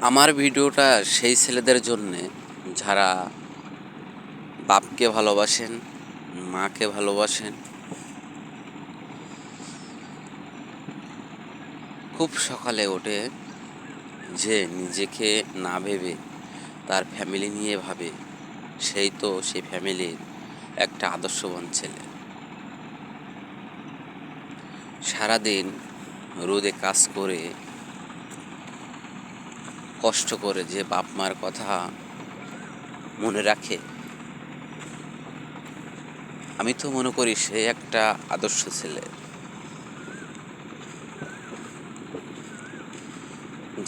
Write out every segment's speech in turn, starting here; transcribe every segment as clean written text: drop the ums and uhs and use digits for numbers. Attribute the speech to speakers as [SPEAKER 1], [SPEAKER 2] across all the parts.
[SPEAKER 1] আমার ভিডিওটা সেই ছেলেদের জন্যে যারা বাপকে ভালোবাসেন, মাকে ভালোবাসেন, খুব সকালে ওঠে যে নিজেকে না ভেবে তার ফ্যামিলি নিয়ে ভাবে, সেই ফ্যামিলির একটা আদর্শবান ছেলে। সারাদিন রোদে কাজ করে কষ্ট করে যে বাপ মার কথা মনে রাখে, আমি তো মনে করি সে একটা আদর্শ ছেলে।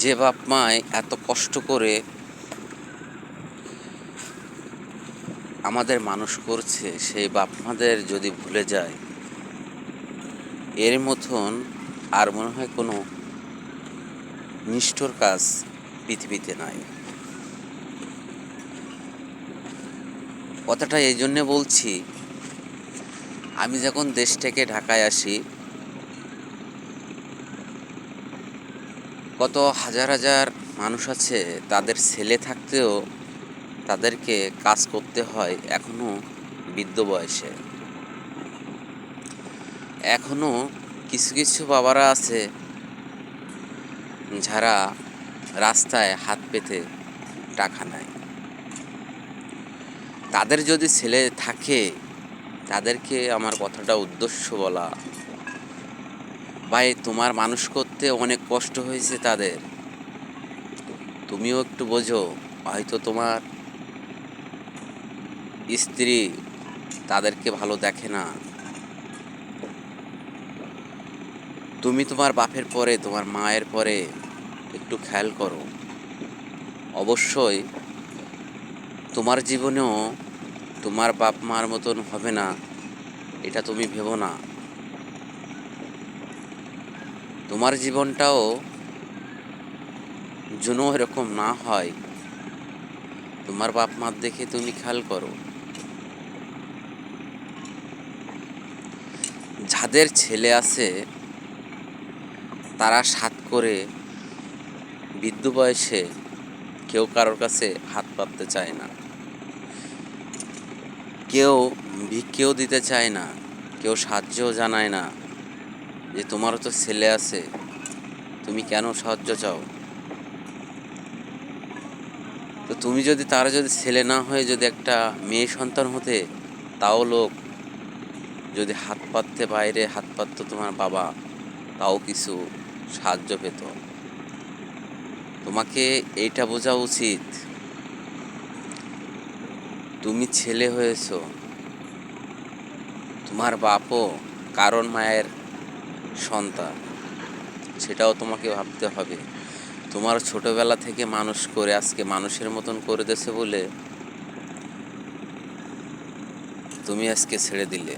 [SPEAKER 1] যে বাপ মায় এত কষ্ট করে আমাদের মানুষ করছে, সেই বাপ মাদের যদি ভুলে যায়, এর মতন আর মনে হয় কোনো নিষ্ঠুর কাজ পৃথিবীতে নাই। কথাটা এই জন্যে বলছি, আমি যখন দেশ থেকে ঢাকায় আসি, কত হাজার হাজার মানুষ আছে, তাদের ছেলে থাকতেও তাদেরকে কাজ করতে হয় এখনও বৃদ্ধ বয়সে। এখনও কিছু কিছু বাবারা আছে যারা রাস্তায় হাত পেতে টাকা নেয়। তাদের যদি ছেলে থাকে, তাদেরকে আমার কথাটা উদ্দেশ্য বলা, ভাই তোমার মানুষ করতে অনেক কষ্ট হয়েছে তাদের, তুমিও একটু বোঝো। হয়তো তোমার স্ত্রী তাদেরকে ভালো দেখে না, তুমি তোমার বাপের পরে, তোমার মায়ের পরে একটু খেয়াল করো। অবশ্যই তোমার জীবনেও তোমার বাপ মার মতন হবে না, এটা তুমি ভেবো না। তোমার জীবনটাও যেন এরকম না হয়, তোমার বাপ মার দেখে তুমি খেয়াল করো। যাদের ছেলে আছে তারা সাত করে বৃদ্ধ বয়সে কেউ কারোর কাছে হাত পাততে চায় না, কেউ ভিক্ষেও দিতে চায় না, কেউ সাহায্যও জানায় না যে তোমারও তো ছেলে আছে, তুমি কেন সাহায্য চাও। তো তুমি যদি, তারা যদি ছেলে না হয়ে যদি একটা মেয়ে সন্তান হতে, তাও লোক যদি হাত পাততে, বাইরে হাত পাততো তোমার বাবা, তাও কিছু সাহায্য পেত। তোমাকে এইটা বোঝা উচিত, তুমি ছেলে হয়েছো, তোমার বাপও কারণ মায়ের সন্তান, সেটাও তোমাকে ভাবতে হবে। তোমার ছোটবেলা থেকে মানুষ করে আজকে মানুষের মতন করে দিয়েছে বলে তুমি আজকে ছেড়ে দিলে।